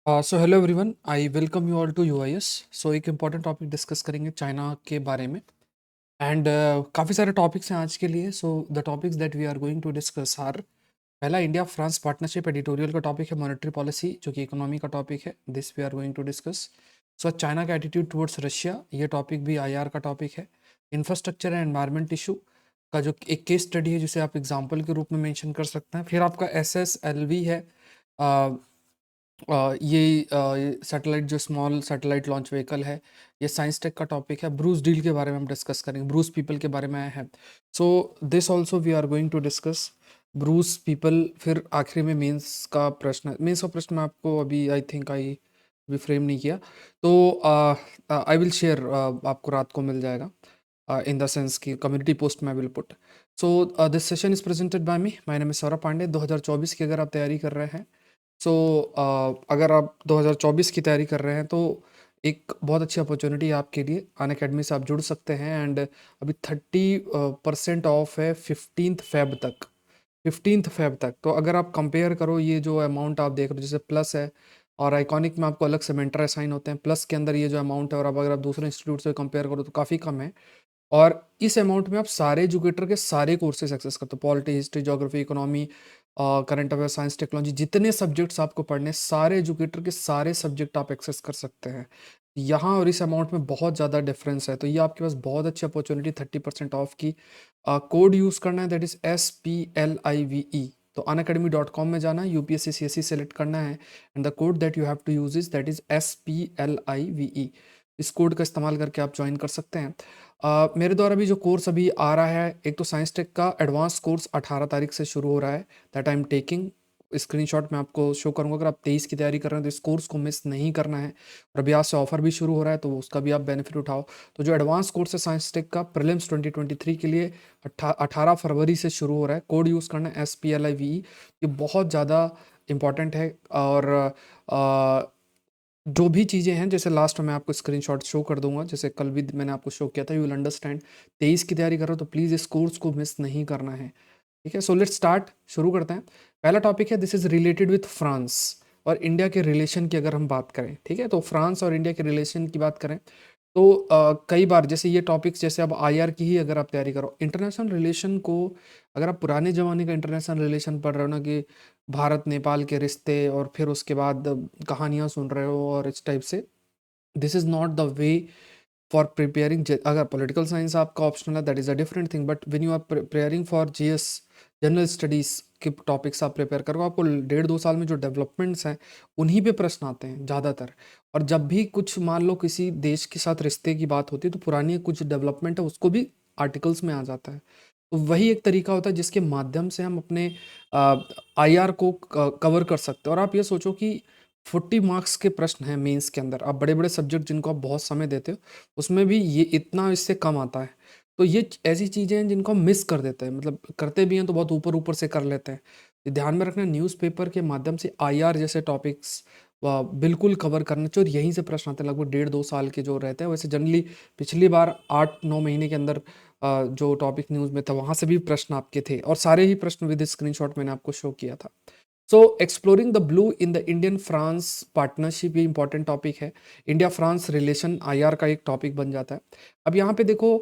So hello everyone, I welcome you all to UIS. So एक important topic discuss करेंगे China के बारे में। एंड काफ़ी सारे टॉपिक्स हैं आज के लिए। So the topics that we are going to discuss are, पहला इंडिया फ्रांस पार्टनरशिप एडिटोरियल का टॉपिक है, मॉनेटरी पॉलिसी जो कि इकोनॉमी का टॉपिक है, this we are going to discuss. So China का एटीट्यूड टुवर्ड्स रशिया, ये टॉपिक भी आईआर का टॉपिक है। इंफ्रास्ट्रक्चर एंड एनवायरमेंट इशू का जो एक केस स्टडी है जिसे आप एग्जाम्पल के रूप में मेंशन कर सकते हैं। फिर आपका SSLV है, ये सैटेलाइट जो स्मॉल सैटेलाइट लॉन्च व्हीकल है, ये साइंस टेक का टॉपिक है। ब्रूस डील के बारे में हम डिस्कस करेंगे, ब्रूस पीपल के बारे में है। So this also we are going to discuss Bruce people. फिर आखिरी में मेंस का प्रश्न मैं आपको अभी आई थिंक आई भी फ्रेम नहीं किया, तो आई विल शेयर, आपको रात को मिल जाएगा इन द सेंस की कम्युनिटी पोस्ट में I will put. So this session is presented by me, my name is Saurabh Pandey. 2024 की अगर आप तैयारी कर रहे हैं, सो अगर आप 2024 की तैयारी कर रहे हैं तो एक बहुत अच्छी अपॉर्चुनिटी है आपके लिए, अनअकैडमी से आप जुड़ सकते हैं। एंड अभी 30% ऑफ है 15 फेब तक, 15 फेब तक। तो अगर आप कंपेयर करो, ये जो अमाउंट आप देख रहे हो जैसे प्लस है, और आइकॉनिक में आपको अलग से मेंटर असाइन होते हैं, प्लस के अंदर ये जो अमाउंट है, और अब अगर आप दूसरे इंस्टीट्यूट से कंपेयर करो तो काफ़ी कम है। और इस अमाउंट में आप सारे एजुकेटर के सारे कोर्सेज एक्सेस करते हो, polity, history, geography, economy, current affair, science, technology, जितने सब्जेक्ट्स आपको पढ़ने, सारे एजुकेटर के सारे सब्जेक्ट आप एक्सेस कर सकते हैं यहाँ। और इस अमाउंट में बहुत ज़्यादा डिफरेंस है, तो ये आपके पास बहुत अच्छी अपॉर्चुनिटी 30% ऑफ की। कोड यूज़ करना है, दैट इज़ SPLIVE। तो unacademy.com में जाना है, UPSC CSE सेलेक्ट करना है, and the code that you have to use is that is SPLIVE। इस कोड का इस्तेमाल करके आप ज्वाइन कर सकते हैं। मेरे द्वारा भी जो कोर्स अभी आ रहा है, एक तो साइंस टेक का एडवांस कोर्स 18 तारीख से शुरू हो रहा है, that I am taking. Screenshot मैं आपको शो करूंगा। अगर आप 23 की तैयारी कर रहे हैं तो इस कोर्स को मिस नहीं करना है, और अभी आज से ऑफर भी शुरू हो रहा है, तो उसका भी आप बेनिफिट उठाओ। तो जो एडवांस कोर्स है साइंस टेक का प्रीलिम्स 2023 के लिए, 18 फरवरी से शुरू हो रहा है। कोड यूज़ करना है SPLIVE, ये बहुत ज़्यादा इंपॉर्टेंट है। और जो भी चीज़ें हैं, जैसे लास्ट में मैं आपको स्क्रीनशॉट शो कर दूंगा, जैसे कल भी मैंने आपको शो किया था, यू विल अंडरस्टैंड। 23 की तैयारी कर रहे हो तो प्लीज़ इस कोर्स को मिस नहीं करना है, ठीक है। सो लेट्स स्टार्ट, शुरू करते हैं। पहला टॉपिक है, this is related with France और इंडिया के रिलेशन की अगर हम बात करें, ठीक है। तो फ्रांस और इंडिया के रिलेशन की बात करें तो कई बार जैसे ये टॉपिक्स, जैसे अब आईआर की ही अगर आप तैयारी करो, इंटरनेशनल रिलेशन को, अगर आप पुराने ज़माने का इंटरनेशनल रिलेशन पढ़ रहे हो ना, कि भारत नेपाल के रिश्ते, और फिर उसके बाद कहानियाँ सुन रहे हो और इस टाइप से, this is not the way for preparing. अगर पॉलिटिकल साइंस आपका ऑप्शनल है, that is a different thing, but when you are preparing for GS general studies के टॉपिक्स आप प्रिपेयर करो, आपको 1.5-2 साल में जो डेवलपमेंट्स हैं उन्हीं पे प्रश्न आते हैं ज़्यादातर। और जब भी कुछ मान लो किसी देश के साथ रिश्ते की बात होती है, तो पुरानी कुछ डेवलपमेंट है उसको भी आर्टिकल्स में आ जाता है। तो वही एक तरीका होता है जिसके माध्यम से हम अपने IR को कवर कर सकते हैं। और आप ये सोचो कि 40 मार्क्स के प्रश्न हैं मेंस के अंदर, आप बड़े बड़े सब्जेक्ट जिनको आप बहुत समय देते हो, उसमें भी ये इतना इससे कम आता है। तो ये ऐसी चीज़ें हैं जिनको हम मिस कर देते हैं, मतलब करते भी हैं तो बहुत ऊपर ऊपर से कर लेते हैं। तो ध्यान में रखना, न्यूज़पेपर के माध्यम से IR जैसे टॉपिक्स बिल्कुल कवर करना चाहिए, और यहीं से प्रश्न आते हैं लगभग 1.5-2 साल के जो रहते हैं। वैसे जनरली पिछली बार 8-9 महीने के अंदर जो टॉपिक न्यूज़ में था वहाँ से भी प्रश्न आपके थे, और सारे ही प्रश्न विद स्क्रीनशॉट मैंने आपको शो किया था। So exploring the blue in the Indian France partnership, ये इंपॉर्टेंट टॉपिक है। इंडिया फ्रांस रिलेशन IR का एक टॉपिक बन जाता है। अब यहाँ पे देखो,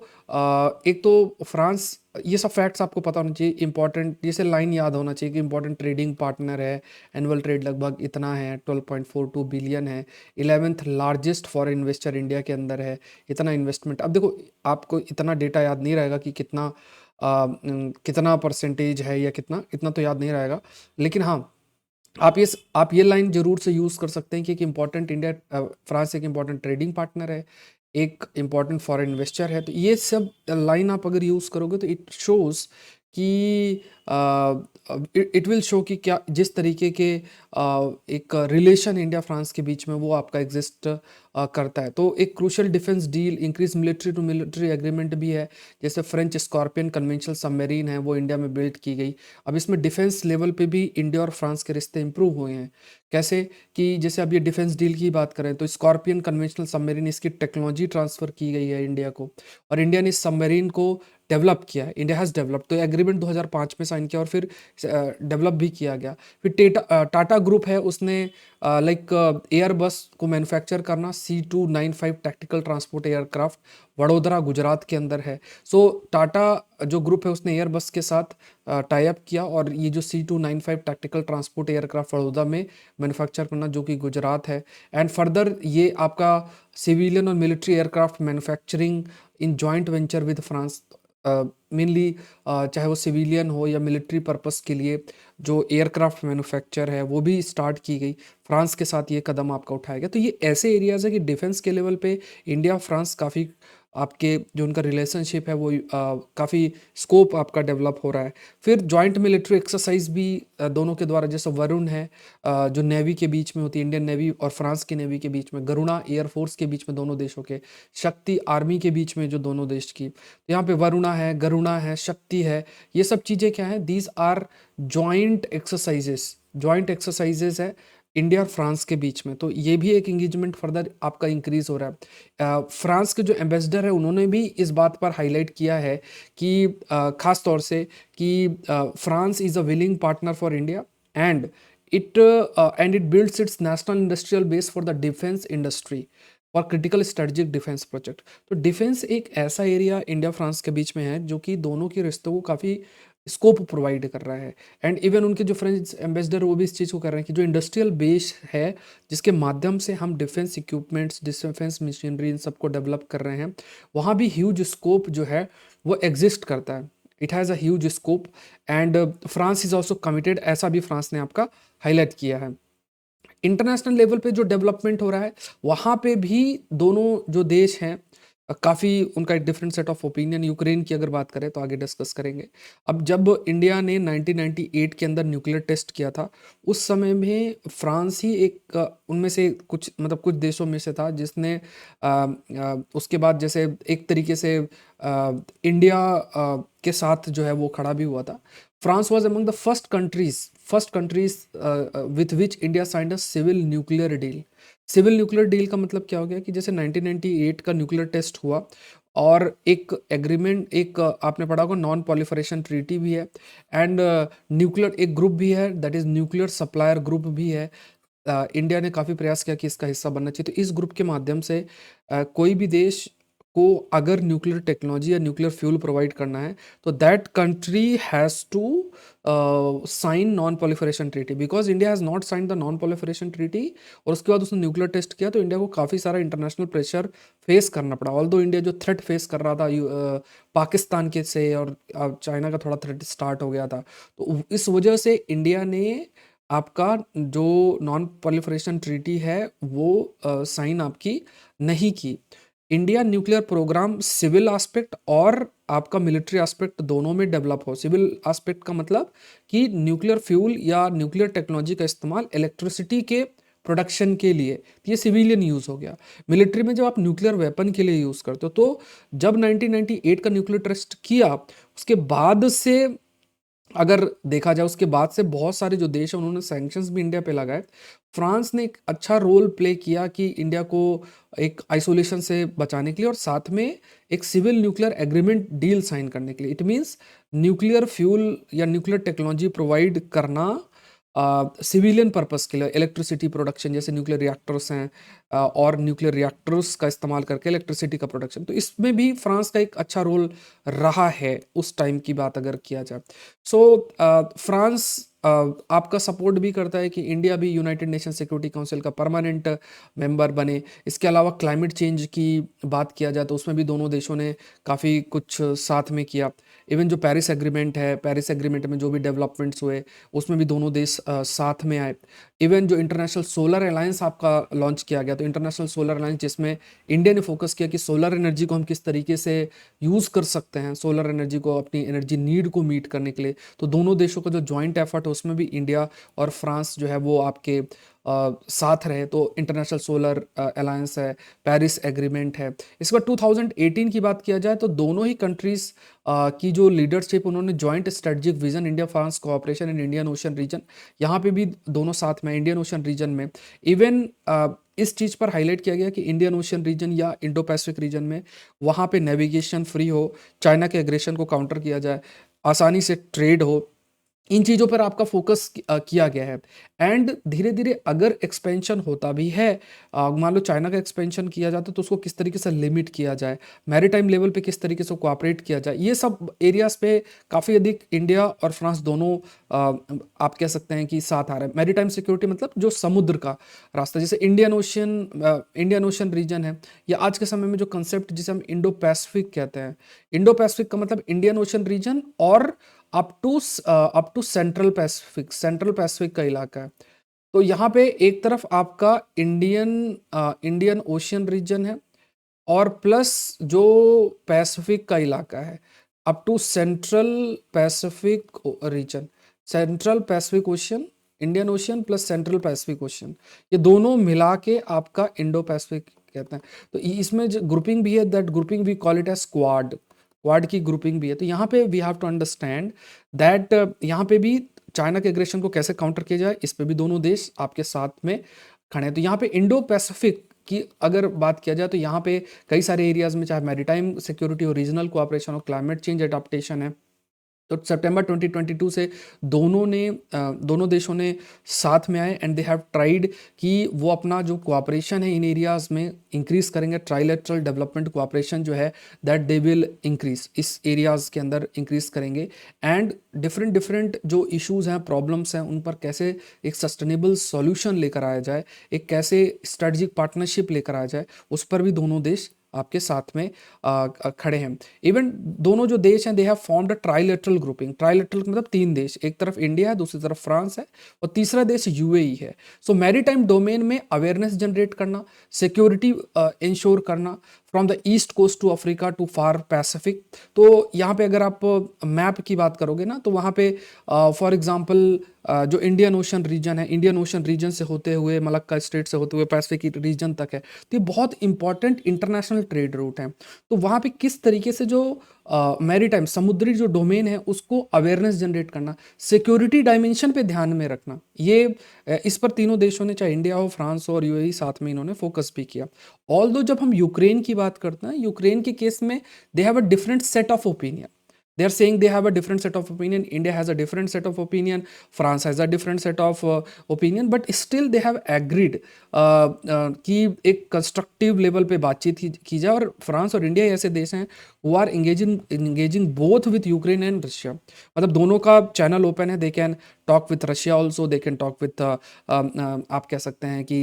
एक तो फ्रांस, ये सब फैक्ट्स आपको पता होना चाहिए, इंपॉर्टेंट जैसे लाइन याद होना चाहिए कि इंपॉर्टेंट ट्रेडिंग पार्टनर है, एनुअल ट्रेड लगभग इतना है, 12.42 बिलियन है, 11th largest foreign investor India के अंदर है, इतना इन्वेस्टमेंट। अब देखो, आपको इतना डेटा याद नहीं रहेगा कि कितना परसेंटेज है या कितना, इतना तो याद नहीं रहेगा, लेकिन हाँ, आप ये लाइन जरूर से यूज़ कर सकते हैं कि एक इम्पॉर्टेंट फ्रांस एक इम्पॉर्टेंट ट्रेडिंग पार्टनर है, एक इम्पॉर्टेंट फॉरेन इन्वेस्टर है। तो ये सब लाइन आप अगर यूज़ करोगे तो इट शोज़ कि इट विल शो कि क्या जिस तरीके के एक रिलेशन इंडिया फ्रांस के बीच में वो आपका एग्जिस्ट करता है। तो एक crucial defence deal, increase military to military agreement भी है, जैसे फ्रेंच स्कॉर्पियन कन्वेंशनल सबमरीन है, वो इंडिया में बिल्ड की गई। अब इसमें डिफेंस लेवल पे भी इंडिया और फ्रांस के रिश्ते इंप्रूव हुए हैं। कैसे कि जैसे अब ये डिफेंस डील की बात करें तो स्कॉर्पियन कन्वेंशनल सबमरीन, इसकी टेक्नोलॉजी ट्रांसफ़र की गई है इंडिया को, और इंडिया ने इस सबमरीन को डेवलप किया है, इंडिया हैज़ डेवलप। तो एग्रीमेंट 2005 में साइन किया और फिर डेवलप भी किया गया। फिर टाटा ग्रुप है, उसने लाइक एयरबस को मैन्युफैक्चर करना, C295 tactical transport aircraft Vadodara Gujarat के अंदर है। सो टाटा जो ग्रुप है उसने एयरबस के साथ टाई अप किया और ये जो C295 tactical transport aircraft Vadodara में मैन्युफैक्चर करना, जो कि गुजरात है। एंड फर्दर ये आपका सिविलियन और military aircraft manufacturing in joint venture with France, mainly चाहे वो सिविलियन हो या मिलिट्री पर्पस के लिए जो एयरक्राफ्ट मैन्युफैक्चर है वो भी स्टार्ट की गई। फ्रांस के साथ ये कदम आपका उठाया गया। तो ये ऐसे एरियाज है कि डिफेंस के लेवल पे इंडिया फ्रांस काफ़ी आपके जो उनका रिलेशनशिप है वो काफ़ी स्कोप आपका डेवलप हो रहा है। फिर जॉइंट मिलिट्री एक्सरसाइज भी दोनों के द्वारा, जैसे वरुण है जो नेवी के बीच में होती है, इंडियन नेवी और फ्रांस की नेवी के बीच में, गरुणा एयरफोर्स के बीच में दोनों देशों के, शक्ति आर्मी के बीच में जो दोनों देश की, तो यहाँ पे वरुणा है, गरुणा है, शक्ति है, ये सब चीज़ें क्या है, दीज आर जॉइंट एक्सरसाइजेस है इंडिया और फ्रांस के बीच में। तो ये भी एक इंगेजमेंट फर्दर आपका इंक्रीज हो रहा है। फ्रांस के जो एम्बेसडर है उन्होंने भी इस बात पर हाईलाइट किया है कि खास तौर से कि France is a willing partner for India and it builds it's national industrial base for the defence industry और क्रिटिकल स्ट्रेटेजिक डिफेंस प्रोजेक्ट। तो डिफेंस एक ऐसा एरिया इंडिया फ्रांस के बीच में है जो कि दोनों के रिश्तों को काफ़ी स्कोप प्रोवाइड कर रहा है। एंड इवन उनके जो फ्रेंच एम्बेसडर वो भी इस चीज़ को कर रहे हैं कि जो इंडस्ट्रियल बेस है जिसके माध्यम से हम defence equipments, defence machinery in सबको डेवलप कर रहे हैं, वहाँ भी ह्यूज स्कोप जो है वो एग्जिस्ट करता है। It has a huge scope and France is also committed, ऐसा भी फ्रांस ने आपका हाईलाइट किया है। इंटरनेशनल लेवल पे जो डेवलपमेंट हो रहा है वहाँ पे भी दोनों जो देश हैं काफ़ी उनका एक different set of opinion. Ukraine की अगर बात करें तो आगे डिस्कस करेंगे। अब जब इंडिया ने 1998 के अंदर न्यूक्लियर टेस्ट किया था उस समय में फ्रांस ही एक उनमें से कुछ मतलब कुछ देशों में से था जिसने उसके बाद जैसे एक तरीके से इंडिया के साथ जो है वो खड़ा भी हुआ था। France was among the first countries with which India signed a civil nuclear deal. Civil nuclear deal का मतलब क्या हो गया कि जैसे 1998 का न्यूक्लियर टेस्ट हुआ और एक एग्रीमेंट, एक आपने पढ़ा होगा नॉन पॉलिफरेशन ट्रीटी भी है एंड न्यूक्लियर एक ग्रुप भी है that is nuclear supplier group भी है। इंडिया ने काफ़ी प्रयास किया कि इसका हिस्सा बनना चाहिए। तो इस ग्रुप के माध्यम से कोई भी देश को अगर न्यूक्लियर टेक्नोलॉजी या न्यूक्लियर फ्यूल प्रोवाइड करना है तो that country has to sign non proliferation treaty, because India has not sign the non proliferation treaty. और उसके बाद उसने न्यूक्लियर टेस्ट किया तो इंडिया को काफ़ी सारा इंटरनेशनल प्रेशर फेस करना पड़ा। ऑल दो इंडिया जो थ्रेट फेस कर रहा था पाकिस्तान के से और चाइना का थोड़ा थ्रेट स्टार्ट हो गया था, तो इस वजह से इंडिया ने आपका जो नॉन पॉलिफरेशन ट्रीटी है वो साइन आपकी नहीं की। India nuclear programme civil aspect और आपका मिलिट्री एस्पेक्ट दोनों में डेवलप हो। सिविल एस्पेक्ट का मतलब कि न्यूक्लियर फ्यूल या न्यूक्लियर टेक्नोलॉजी का इस्तेमाल इलेक्ट्रिसिटी के प्रोडक्शन के लिए, तो ये सिविलियन यूज़ हो गया। मिलिट्री में जब आप न्यूक्लियर वेपन के लिए यूज़ करते हो तो जब 1998 का न्यूक्लियर टेस्ट किया उसके बाद से अगर देखा जाए उसके बाद से बहुत सारे जो देश हैं उन्होंने सैंक्शंस भी इंडिया पे लगाए। फ्रांस ने एक अच्छा रोल प्ले किया कि इंडिया को एक आइसोलेशन से बचाने के लिए और साथ में एक civil nuclear agreement deal sign करने के लिए। इट मीन्स न्यूक्लियर फ्यूल या न्यूक्लियर टेक्नोलॉजी प्रोवाइड करना सिविलियन पर्पस के लिए, इलेक्ट्रिसिटी प्रोडक्शन जैसे न्यूक्लियर रिएक्टर्स हैं और न्यूक्लियर रिएक्टर्स का इस्तेमाल करके इलेक्ट्रिसिटी का प्रोडक्शन, तो इसमें भी फ्रांस का एक अच्छा रोल रहा है उस टाइम की बात अगर किया जाए। सो फ्रांस आपका सपोर्ट भी करता है कि इंडिया भी यूनाइटेड नेशन सिक्योरिटी काउंसिल का परमानेंट मेंबर बने। इसके अलावा क्लाइमेट चेंज की बात किया जाए तो उसमें भी दोनों देशों ने काफ़ी कुछ साथ में किया। इवन जो पेरिस एग्रीमेंट है, पेरिस एग्रीमेंट में जो भी डेवलपमेंट्स हुए उसमें भी दोनों देश साथ में आए। इवन जो इंटरनेशनल सोलर अलायंस आपका लॉन्च किया गया, तो इंटरनेशनल सोलर अलायंस जिसमें इंडिया ने फोकस किया कि सोलर एनर्जी को हम किस तरीके से यूज़ कर सकते हैं, सोलर एनर्जी को अपनी एनर्जी नीड को मीट करने के लिए, तो दोनों देशों का जो जॉइंट एफर्ट है उसमें भी इंडिया और फ्रांस जो है वो आपके साथ रहे। तो इंटरनेशनल सोलर अलायंस है, पेरिस एग्रीमेंट है। इसके बाद 2018 की बात किया जाए तो दोनों ही कंट्रीज़ की जो लीडरशिप, उन्होंने joint strategic vision India France cooperation in Indian Ocean region, यहाँ पे भी दोनों साथ में इंडियन ओशन रीजन में। इवन इस चीज़ पर हाईलाइट किया गया कि इंडियन ओशन रीजन या इंडो पैसिफिक रीजन में वहाँ पे नेविगेशन फ्री हो, चाइना के एग्रेशन को काउंटर किया जाए, आसानी से ट्रेड हो, इन चीज़ों पर आपका फोकस किया गया है। एंड धीरे-धीरे अगर एक्सपेंशन होता भी है, मान लो चाइना का एक्सपेंशन किया जाता है तो उसको किस तरीके से लिमिट किया जाए, मैरीटाइम लेवल पे किस तरीके से कोऑपरेट किया जाए, ये सब एरियाज़ पे काफ़ी अधिक इंडिया और फ्रांस दोनों आप कह सकते हैं कि साथ आ रहे हैं। मैरीटाइम सिक्योरिटी मतलब जो समुद्र का रास्ता, जैसे इंडियन ओशन रीजन है, या आज के समय में जो कंसेप्ट जिसे हम इंडो पैसिफिक कहते हैं। इंडो पैसिफिक का मतलब इंडियन ओशन रीजन और अप टू सेंट्रल पैसिफिक का इलाका है। तो यहाँ पे एक तरफ आपका इंडियन ओशियन रीजन है, और प्लस जो पैसिफिक का इलाका है, up to central Pacific region, central Pacific Ocean, Indian Ocean plus central Pacific Ocean, ये दोनों मिला के आपका इंडो पैसिफिक कहते हैं। तो इसमें जो ग्रुपिंग भी है, that grouping we call it as Quad की ग्रुपिंग भी है। तो यहाँ पे we have to understand that यहाँ पे भी चाइना के एग्रेशन को कैसे काउंटर किया जाए, इस पे भी दोनों देश आपके साथ में खड़े हैं। तो यहाँ पे इंडो पैसिफिक की अगर बात किया जाए तो यहाँ पे कई सारे एरियाज में, चाहे मैरीटाइम सिक्योरिटी हो, रीजनल कोऑपरेशन हो, क्लाइमेट चेंज अडेप्टेशन है। तो सितंबर 2022 से दोनों देशों ने साथ में आए, एंड दे हैव ट्राइड कि वो अपना जो कोऑपरेशन है इन एरियाज में इंक्रीज करेंगे। ट्राइलेटरल डेवलपमेंट कोऑपरेशन जो है दैट दे विल इंक्रीज, इस एरियाज के अंदर इंक्रीज करेंगे। एंड डिफरेंट डिफरेंट जो इश्यूज हैं, प्रॉब्लम्स हैं, उन पर कैसे एक सस्टेनेबल सॉल्यूशन लेकर आया जाए, एक कैसे स्ट्रेटजिक पार्टनरशिप लेकर आया जाए, उस पर भी दोनों देश आपके साथ में खड़े हैं। इवन दोनों जो देश हैं, they have formed a trilateral grouping. Trilateral मतलब तीन देश, एक तरफ इंडिया है, दूसरी तरफ फ्रांस है, और तीसरा देश यूएई है। सो मैरीटाइम डोमेन में अवेयरनेस जनरेट करना, सिक्योरिटी इंश्योर करना, from the east coast to Africa to far Pacific. तो यहाँ पे अगर आप मैप की बात करोगे ना, तो वहाँ पे फॉर एग्जांपल जो इंडियन ओशन रीजन है, इंडियन ओशन रीजन से होते हुए, मलक्का स्टेट से होते हुए पैसिफिक रीजन तक है। तो ये बहुत इंपॉर्टेंट इंटरनेशनल ट्रेड रूट है। तो वहाँ पे किस तरीके से जो मैरीटाइम समुद्री जो डोमेन है उसको अवेयरनेस जनरेट करना, सिक्योरिटी डायमेंशन पे ध्यान में रखना, ये इस पर तीनों देशों ने, चाहे इंडिया हो, फ्रांस हो और यूएई, साथ में इन्होंने फोकस भी किया। ऑल्दो जब हम यूक्रेन की बात करते हैं, यूक्रेन के केस में they have a different set of opinion. They are saying they have a different set of opinion. India has a different set of opinion. France has a different set of opinion. But still they have agreed कि एक constructive level पे बातचीत की जाए। और France और India ऐसे देश हैं who are engaging both with Ukraine and Russia. मतलब दोनों का चैनल ओपन है। They can talk with Russia also, they can talk with आप कह सकते हैं कि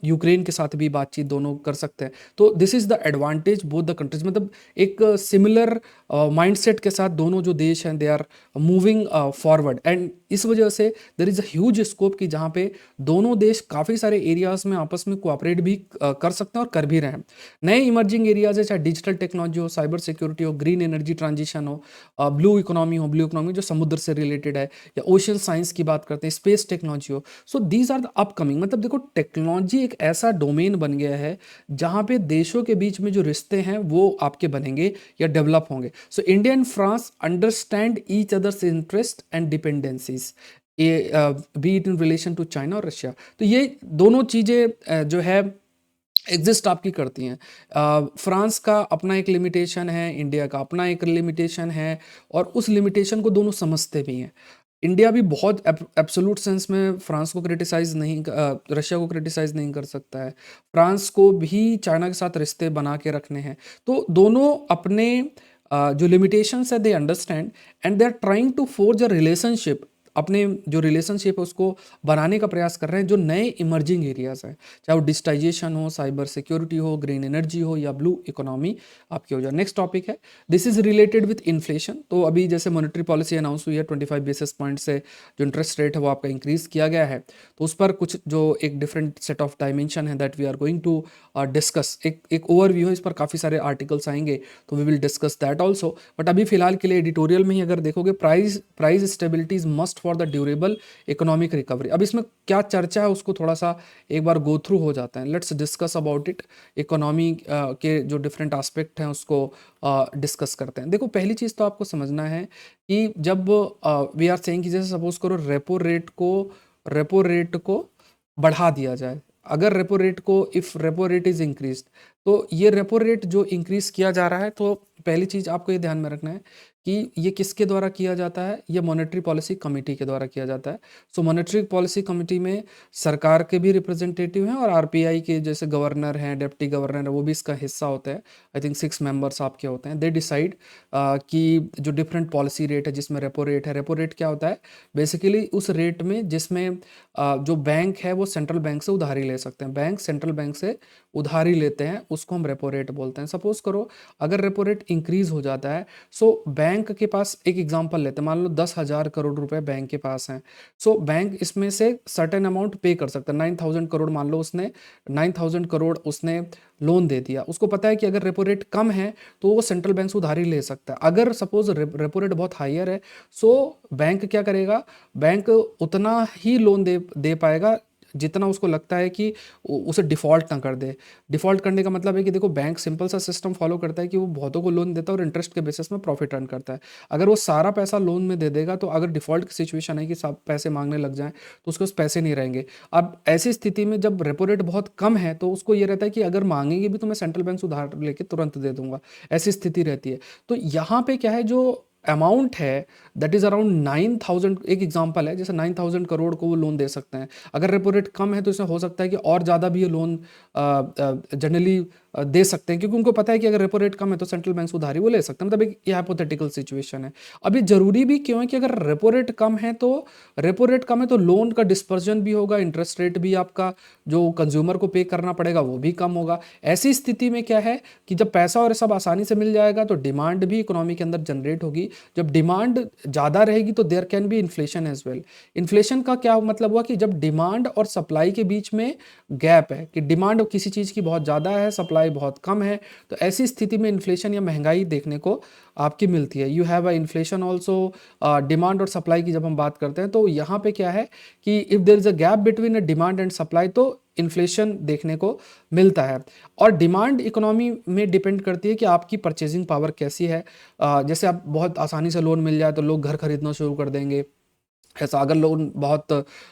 यूक्रेन के साथ भी बातचीत दोनों कर सकते हैं। तो this is the advantage both the countries. मतलब एक सिमिलर माइंडसेट के साथ दोनों जो देश हैं, they are moving forward. And इस वजह से there is a huge scope कि जहाँ पे दोनों देश काफ़ी सारे एरियाज में आपस में कोऑपरेट भी कर सकते हैं और कर भी रहे हैं। नए इमर्जिंग एरियाज है, चाहे डिजिटल टेक्नोलॉजी हो, साइबर सिक्योरिटी हो, ग्रीन एनर्जी ट्रांजिशन हो, ब्लू इकोनॉमी जो समुद्र से रिलेटेड है, या ओशन साइंस की बात करते हैं, स्पेस टेक्नोलॉजी हो। So these are the upcoming. मतलब देखो, टेक्नोलॉजी एक ऐसा डोमेन बन गया है जहाँ पे देशों के बीच में जो रिश्ते हैं वो आपके बनेंगे या डेवलप होंगे। So India and France understand each other's interest and dependencies, be it in relation to China और रशिया। तो ये दोनों चीज़ें जो है एग्जिस्ट आपकी करती हैं। फ्रांस का अपना एक लिमिटेशन है, इंडिया का अपना एक लिमिटेशन है, और उस लिमिटेशन को दोनों समझते भी हैं। इंडिया भी बहुत एब्सोल्यूट सेंस में फ्रांस को क्रिटिसाइज नहीं, रशिया को क्रिटिसाइज नहीं कर सकता है। फ्रांस को भी चाइना के साथ रिश्ते बना के रखने हैं। तो दोनों अपने जो लिमिटेशंस है they understand, and they are trying to forge a relationship. अपने जो रिलेशनशिप है उसको बनाने का प्रयास कर रहे हैं जो नए इमर्जिंग एरियाज हैं, चाहे वो डिजिटाइजेशन हो, साइबर सिक्योरिटी हो, ग्रीन एनर्जी हो, या ब्लू इकोनॉमी आपकी हो जाए। नेक्स्ट टॉपिक है, this is related with inflation. तो अभी जैसे मॉनेटरी पॉलिसी अनाउंस हुई है, 25 बेसिस पॉइंट से जो इंटरेस्ट रेट है वो आपका इंक्रीज किया गया है। तो उस पर कुछ जो एक डिफरेंट सेट ऑफ डायमेंशन है that we are going to discuss. एक ओवरव्यू है, इस पर काफ़ी सारे आर्टिकल्स आएंगे, तो we will discuss that also. But अभी फिलहाल के लिए एडिटोरियल में ही अगर देखोगे, price stability is must for the durable economic recovery. अब इसमें क्या चर्चा है उसको थोड़ा सा एक बार गो थ्रू हो जाता है। Let's discuss about it. Economy के जो डिफरेंट एस्पेक्ट हैं उसको डिस्कस करते हैं। देखो, पहली चीज़ तो आपको समझना है कि जब वी आर सेइंग कि जैसे सपोज करो रेपो रेट को बढ़ा दिया जाए। अगर रेपो रेट को, if repo rate is increase, तो ये रेपो रेट जो इंक्रीज किया जा रहा है, तो पहली चीज़ आपको ये ध्यान में रखना है कि ये किसके द्वारा किया जाता है, ये मॉनेटरी पॉलिसी कमेटी के द्वारा किया जाता है। सो मॉनेटरी पॉलिसी कमेटी में सरकार के भी रिप्रेजेंटेटिव हैं और आरबीआई के जैसे गवर्नर हैं, डिप्टी गवर्नर है, वो भी इसका हिस्सा होते हैं। आई थिंक 6 मेंबर्स आपके होते हैं। दे डिसाइड कि जो डिफरेंट पॉलिसी रेट है, जिसमें रेपो रेट है। रेपो रेट क्या होता है? बेसिकली उस रेट में जिसमें जो बैंक है वो सेंट्रल बैंक से उधारी ले सकते हैं। बैंक सेंट्रल बैंक से उधारी लेते हैं, उसको हम रेपो रेट बोलते हैं। सपोज करो अगर रेपो रेट इंक्रीज हो जाता है, सो बैंक के पास, एक एग्जांपल लेते हैं, मान लो 10,000 करोड़ रुपए बैंक के पास हैं। सो बैंक इसमें से सर्टेन अमाउंट पे कर सकता है। 9,000 करोड़ मान लो उसने 9,000 करोड़ उसने लोन दे दिया। उसको पता है कि अगर रेपो रेट कम है तो वो सेंट्रल बैंक से उधारी ले सकता है। अगर सपोज रेपो रेट बहुत हायर है, सो बैंक क्या करेगा? बैंक उतना ही लोन दे पाएगा जितना उसको लगता है कि उसे डिफ़ॉल्ट ना कर दे। डिफ़ॉल्ट करने का मतलब है कि देखो, बैंक सिंपल सा सिस्टम फॉलो करता है कि वो बहुतों को लोन देता है और इंटरेस्ट के बेसिस में प्रॉफिट अर्न करता है। अगर वो सारा पैसा लोन में दे देगा तो अगर डिफ़ॉल्ट की सिचुएशन है कि सब पैसे मांगने लग जाएं तो उसके पास पैसे नहीं रहेंगे। अब ऐसी स्थिति में जब रेपो रेट बहुत कम है तो उसको ये रहता है कि अगर मांगेंगे भी तो मैं सेंट्रल बैंक से उधार लेके तुरंत दे दूंगा। ऐसी स्थिति रहती है। तो यहाँ पे क्या है, जो अमाउंट है दैट इज अराउंड 9,000, एक एग्जांपल है, जैसे 9,000 करोड़ को वो लोन दे सकते हैं। अगर रेपो रेट कम है तो इसमें हो सकता है कि और ज़्यादा भी ये लोन जनरली दे सकते हैं, क्योंकि उनको पता है कि अगर रेपो रेट कम है तो सेंट्रल बैंक से उधारी वो ले सकते हैं। मतलब एक ये हाइपोथेटिकल सिचुएशन है। अब ये जरूरी भी क्यों है कि अगर रेपो रेट कम है तो लोन का डिस्पर्जन भी होगा, इंटरेस्ट रेट भी आपका जो कंज्यूमर को पे करना पड़ेगा वो भी कम होगा। ऐसी स्थिति में क्या है कि जब पैसा और सब आसानी से मिल जाएगा तो डिमांड भी इकोनॉमी के अंदर जनरेट होगी। जब डिमांड ज़्यादा रहेगी तो there can be inflation as well. Inflation का क्या मतलब हुआ कि जब डिमांड और सप्लाई के बीच में गैप है, कि डिमांड किसी चीज़ की बहुत ज़्यादा है, सप्लाई बहुत कम है, तो ऐसी स्थिति में इन्फ्लेशन या महंगाई देखने को आपकी मिलती है। You have a inflation also. Demand और सप्लाई की जब हम बात करते हैं तो यहाँ पे क्या है कि if there is a gap between a demand and supply तो इन्फ्लेशन देखने को मिलता है। और डिमांड इकोनॉमी में डिपेंड करती है कि आपकी परचेजिंग पावर कैसी है। जैसे आप बहुत आसानी से लोन मिल जाए तो लोग घर खरीदना शुरू कर देंगे। ऐसा अगर लोन बहुत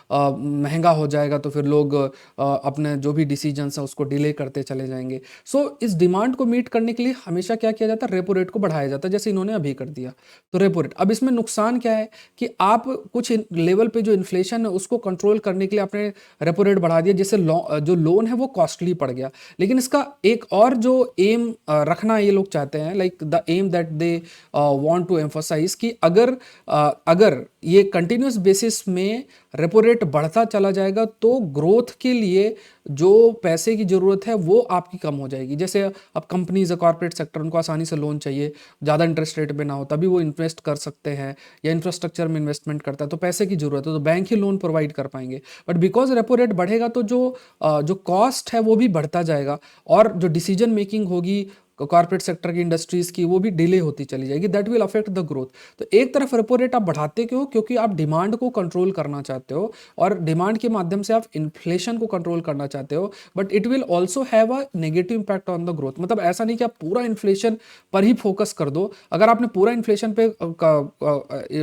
महंगा हो जाएगा तो फिर लोग अपने जो भी डिसीजंस हैं उसको डिले करते चले जाएंगे। सो इस डिमांड को मीट करने के लिए हमेशा क्या किया जाता है? रेपो रेट को बढ़ाया जाता है, जैसे इन्होंने अभी कर दिया। तो रेपो रेट, अब इसमें नुकसान क्या है कि आप कुछ लेवल पे जो इन्फ्लेशन है उसको कंट्रोल करने के लिए आपने रेपो रेट बढ़ा दिया, जिससे जो लोन है वो कॉस्टली पड़ गया। लेकिन इसका एक और जो एम रखना ये लोग चाहते हैं, like the aim that they want to emphasise, कि अगर ये कंटिन्यूस बेसिस में रेपो रेट बढ़ता चला जाएगा तो ग्रोथ के लिए जो पैसे की ज़रूरत है वो आपकी कम हो जाएगी। जैसे अब कंपनीज, कॉर्पोरेट सेक्टर, उनको आसानी से लोन चाहिए, ज़्यादा इंटरेस्ट रेट पे ना हो, तभी वो इन्वेस्ट कर सकते हैं, या इंफ्रास्ट्रक्चर में इन्वेस्टमेंट करता है तो पैसे की ज़रूरत है तो बैंक ही लोन प्रोवाइड कर पाएंगे। बट बिकॉज रेपो रेट बढ़ेगा तो जो कॉस्ट है वो भी बढ़ता जाएगा, और जो डिसीजन मेकिंग होगी कॉर्पोरेट सेक्टर की, इंडस्ट्रीज की, वो भी डिले होती चली जाएगी। That will affect the growth. तो एक तरफ रेपो रेट आप बढ़ाते क्यों? क्योंकि आप डिमांड को कंट्रोल करना चाहते हो और डिमांड के माध्यम से आप इन्फ्लेशन को कंट्रोल करना चाहते हो, but it will also have a negative impact on the growth. मतलब ऐसा नहीं कि आप पूरा इन्फ्लेशन पर ही फोकस कर दो। अगर आपने पूरा इन्फ्लेशन पे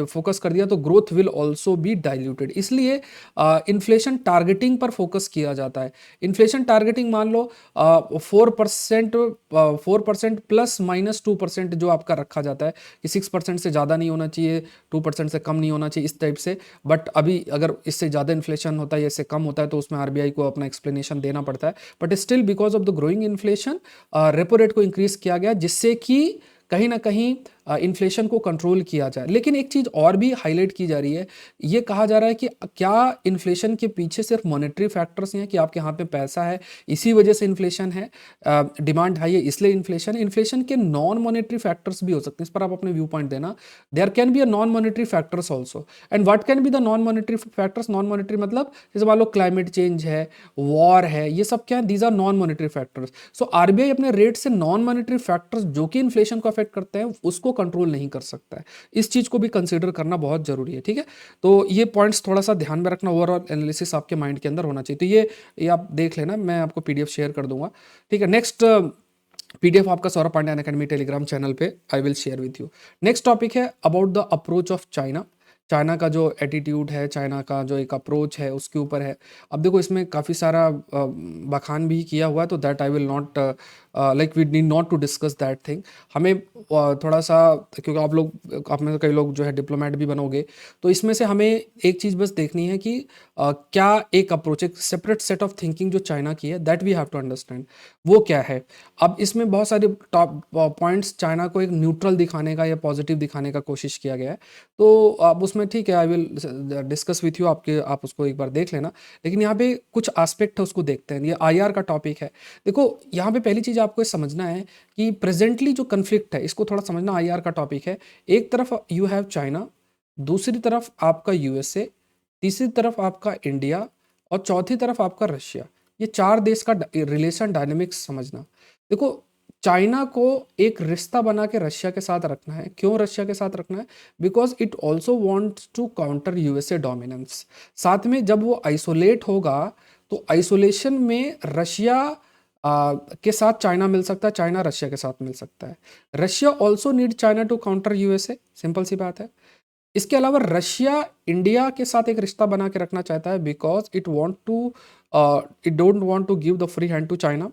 फोकस कर दिया तो growth will also be diluted. इसलिए इन्फ्लेशन टारगेटिंग पर फोकस किया जाता है। इन्फ्लेशन टारगेटिंग मान लो 4% प्लस माइनस 2% जो आपका रखा जाता है कि 6% से ज़्यादा नहीं होना चाहिए, 2% से कम नहीं होना चाहिए, इस टाइप से। बट अभी अगर इससे ज़्यादा इन्फ्लेशन होता है या इससे कम होता है तो उसमें आरबीआई को अपना एक्सप्लेनेशन देना पड़ता है। But still because of the growing inflation repo rate को इंक्रीज किया गया, जिससे कि कहीं ना कहीं इन्फ्लेशन को कंट्रोल किया जाए। लेकिन एक चीज़ और भी हाईलाइट की जा रही है, ये कहा जा रहा है कि क्या इन्फ्लेशन के पीछे सिर्फ मॉनेटरी फैक्टर्स हैं कि आपके हाथ में पैसा है इसी वजह से इन्फ्लेशन है, डिमांड हाई है इसलिए इन्फ्लेशन। इन्फ्लेशन के नॉन मॉनेटरी फैक्टर्स भी हो सकते हैं, इस पर आप अपने व्यू पॉइंट देना। There can be a non monetary factors also. And what can be the non monetary factors? Non monetary मतलब जैसे मान लो क्लाइमेट चेंज है, वॉर है, ये सब क्या है? These are non monetary factors. So RBI अपने रेट से नॉन मॉनेटरी फैक्टर्स जो कि इन्फ्लेशन को अफेक्ट करते हैं उसको कंट्रोल नहीं कर सकता है। इस चीज को भी कंसीडर करना बहुत जरूरी है। ठीक है, तो ये पॉइंट्स थोड़ा सा ध्यान में रखना, ओवरऑल एनालिसिस आपके माइंड के अंदर होना चाहिए। तो ये आप देख लेना, मैं आपको पीडीएफ शेयर कर दूंगा। ठीक है, नेक्स्ट पीडीएफ आपका Saurabh Pandya academy telegram channel पे I will share with you. Next topic है about the approach of China. China का जो एटीट्यूड है, चाइना का जो एक अप्रोच है उसके ऊपर है। अब देखो इसमें काफ़ी सारा बखान भी किया हुआ है, तो that I will not like we need not to discuss that thing. हमें थोड़ा सा, क्योंकि आप में से कई लोग जो है डिप्लोमेट भी बनोगे, तो इसमें से हमें एक चीज़ बस देखनी है कि क्या एक अप्रोच, एक सेपरेट सेट ऑफ थिंकिंग जो चाइना की है, that we have to understand वो क्या है। अब इसमें बहुत सारे टॉप पॉइंट्स चाइना को एक न्यूट्रल दिखाने का या पॉजिटिव दिखाने का कोशिश किया गया है, तो अब उसमें ठीक है, I will discuss with you, आप उसको एक बार देख लेना। लेकिन यहाँ पे कुछ एस्पेक्ट है, उसको देखते हैं। ये आईआर का टॉपिक है। देखो यहाँ पे पहली चीज़ आपको समझना है कि प्रेजेंटली जो कन्फ्लिक्ट है, इसको थोड़ा समझना। आईआर का टॉपिक है, एक तरफ यू हैव चाइना, दूसरी तरफ आपका यूएसए, तीसरी तरफ आपका इंडिया, और चौथी तरफ आपका रशिया। ये चार देश का रिलेशन डायनेमिक्स समझना। देखो चाइना को एक रिश्ता बना के रशिया के साथ रखना है। क्यों रशिया के साथ रखना है? Because it also wants to counter USA dominance. साथ में जब वो आइसोलेट होगा तो आइसोलेशन में रशिया के साथ चाइना मिल सकता है, चाइना रशिया के साथ मिल सकता है। Russia also need China to counter USA, simple सी बात है। इसके अलावा रशिया इंडिया के साथ एक रिश्ता बना के रखना चाहता है, because it don't want to give the free hand to China.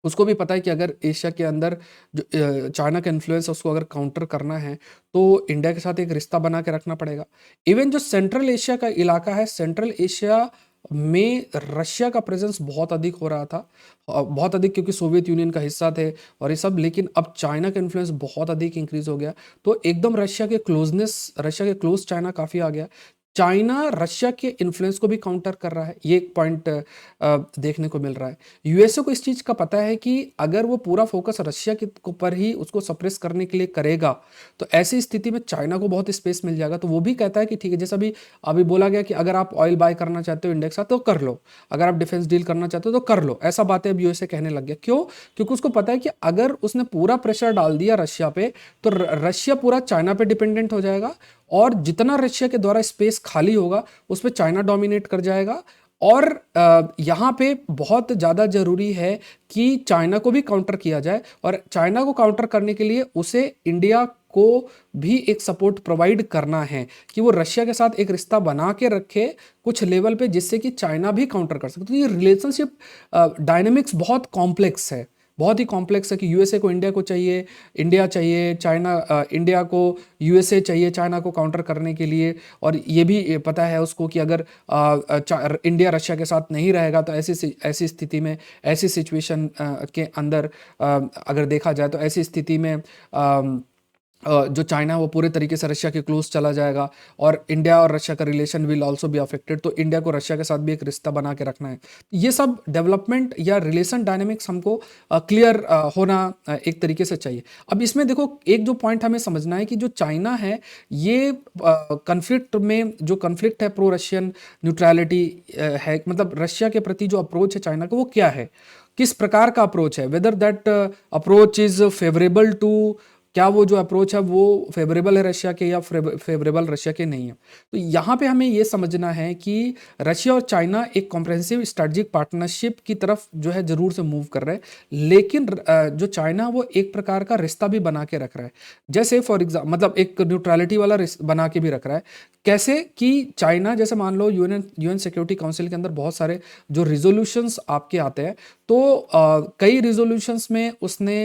उसको भी पता है कि अगर एशिया के अंदर जो चाइना का इन्फ्लुएंस है उसको अगर काउंटर करना है तो इंडिया के साथ एक रिश्ता बना के रखना पड़ेगा। इवन जो सेंट्रल एशिया का इलाका है, सेंट्रल एशिया में रशिया का प्रेजेंस बहुत अधिक हो रहा था, बहुत अधिक, क्योंकि सोवियत यूनियन का हिस्सा थे और ये सब। लेकिन अब चाइना का इन्फ्लुएंस बहुत अधिक इंक्रीज हो गया, तो एकदम रशिया के क्लोज चाइना काफ़ी आ गया। चाइना रशिया के इन्फ्लुएंस को भी काउंटर कर रहा है, ये एक पॉइंट देखने को मिल रहा है। यूएसए को इस चीज़ का पता है कि अगर वो पूरा फोकस रशिया के पर ही उसको सप्रेस करने के लिए करेगा तो ऐसी स्थिति में चाइना को बहुत स्पेस मिल जाएगा। तो वो भी कहता है कि ठीक है, जैसा भी अभी बोला गया कि अगर आप ऑयल बाय करना चाहते हो इंडिया के साथ तो कर लो, अगर आप डिफेंस डील करना चाहते हो तो कर लो। ऐसा बातें अब यूएसए कहने लग गया। क्यों? क्योंकि उसको पता है कि अगर उसने पूरा प्रेशर डाल दिया रशिया पे तो रशिया पूरा चाइना पे डिपेंडेंट हो जाएगा, और जितना रशिया के द्वारा स्पेस खाली होगा उस पर चाइना डोमिनेट कर जाएगा। और यहाँ पे बहुत ज़्यादा ज़रूरी है कि चाइना को भी काउंटर किया जाए, और चाइना को काउंटर करने के लिए उसे इंडिया को भी एक सपोर्ट प्रोवाइड करना है कि वो रशिया के साथ एक रिश्ता बना के रखे कुछ लेवल पे, जिससे कि चाइना भी काउंटर कर सके। तो ये रिलेशनशिप डायनेमिक्स बहुत कॉम्प्लेक्स है, बहुत ही कॉम्प्लेक्स है कि यूएसए को इंडिया को चाहिए, इंडिया चाहिए चाइना, इंडिया को यूएसए चाहिए चाइना को काउंटर करने के लिए। और ये भी पता है उसको कि अगर इंडिया रशिया के साथ नहीं रहेगा तो ऐसी स्थिति में, ऐसी सिचुएशन के अंदर अगर देखा जाए तो ऐसी स्थिति में जो चाइना है वो पूरे तरीके से रशिया के क्लोज चला जाएगा, और इंडिया और रशिया का relation will also be affected. तो इंडिया को रशिया के साथ भी एक रिश्ता बना के रखना है। ये सब डेवलपमेंट या रिलेशन डायनेमिक्स हमको क्लियर होना एक तरीके से चाहिए। अब इसमें देखो एक जो पॉइंट हमें समझना है कि जो चाइना है ये कन्फ्लिक्ट में, जो कन्फ्लिक्ट है प्रो रशियन न्यूट्रलिटी है, मतलब रशिया के प्रति जो अप्रोच है चाइना का वो क्या है, किस प्रकार का अप्रोच है, whether that approach is favourable to, क्या वो जो अप्रोच है वो फेवरेबल है रशिया के या फेवरेबल रशिया के नहीं है। तो यहाँ पे हमें ये समझना है कि रशिया और चाइना एक कॉम्प्रहेंसिव स्ट्रेटेजिक पार्टनरशिप की तरफ जो है जरूर से मूव कर रहे हैं, लेकिन जो चाइना वो एक प्रकार का रिश्ता भी बना के रख रहा है। जैसे फॉर एग्जाम्पल, मतलब एक न्यूट्रलिटी वाला बना के भी रख रहा है। कैसे कि चाइना, जैसे मान लो यूएन सिक्योरिटी काउंसिल के अंदर बहुत सारे जो रिजोल्यूशंस आपके आते हैं, तो कई रिजोल्यूशंस में उसने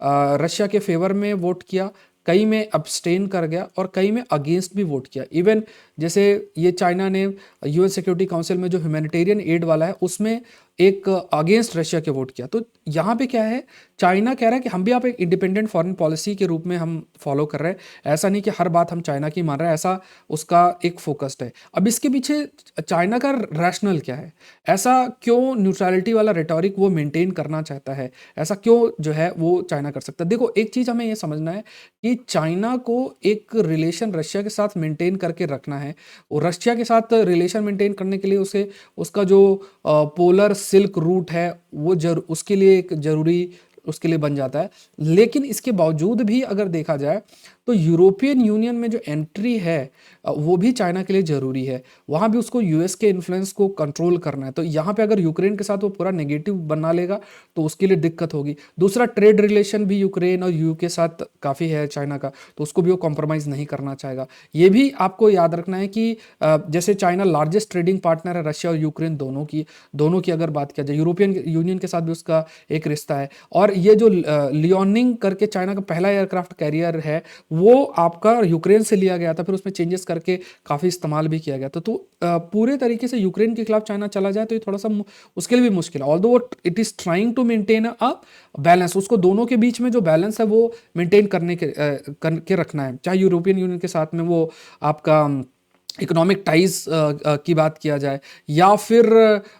रशिया के फेवर में वोट किया, कई में अब्सटेन कर गया, और कई में अगेंस्ट भी वोट किया। इवन जैसे ये चाइना ने यूएन सिक्योरिटी काउंसिल में जो ह्यूमैनिटेरियन एड वाला है उसमें एक अगेंस्ट रशिया के वोट किया। तो यहाँ पे क्या है, चाइना कह रहा है कि हम भी आप एक इंडिपेंडेंट फॉरेन पॉलिसी के रूप में हम फॉलो कर रहे हैं, ऐसा नहीं कि हर बात हम चाइना की मान रहे हैं, ऐसा उसका एक फोकस्ड है। अब इसके पीछे चाइना का रैशनल क्या है, ऐसा क्यों न्यूट्रलिटी वाला रेटोरिक वो मेंटेन करना चाहता है, ऐसा क्यों जो है वो चाइना कर सकता है। देखो एक चीज़ हमें ये समझना है कि चाइना को एक रिलेशन रशिया के साथ मेंटेन करके रखना है, और रशिया के साथ रिलेशन मेंटेन करने के लिए उसे उसका जो पोलर सिल्क रूट है वो उसके लिए एक जरूरी उसके लिए बन जाता है। लेकिन इसके बावजूद भी अगर देखा जाए तो यूरोपियन यूनियन में जो एंट्री है वो भी चाइना के लिए ज़रूरी है, वहाँ भी उसको यूएस के इन्फ्लुएंस को कंट्रोल करना है। तो यहाँ पे अगर यूक्रेन के साथ वो पूरा नेगेटिव बना लेगा तो उसके लिए दिक्कत होगी। दूसरा, ट्रेड रिलेशन भी यूक्रेन और यू के साथ काफ़ी है चाइना का, तो उसको भी वो कॉम्प्रोमाइज़ नहीं करना चाहेगा। ये भी आपको याद रखना है कि जैसे चाइना लार्जेस्ट ट्रेडिंग पार्टनर है रशिया और यूक्रेन दोनों की अगर बात किया जाए, यूरोपियन यूनियन के साथ भी उसका एक रिश्ता है। और ये जो लियोनिंग करके चाइना का पहला एयरक्राफ्ट कैरियर है, वो आपका यूक्रेन से लिया गया था, फिर उसमें चेंजेस करके काफ़ी इस्तेमाल भी किया गया था। तो पूरे तरीके से यूक्रेन के खिलाफ चाइना चला जाए तो ये थोड़ा सा उसके लिए भी मुश्किल है। Although it is trying to maintain a balance, उसको दोनों के बीच में जो बैलेंस है वो मेंटेन करके रखना है। चाहे यूरोपियन यूनियन के साथ में वो आपका इकोनॉमिक टाइज की बात किया जाए, या फिर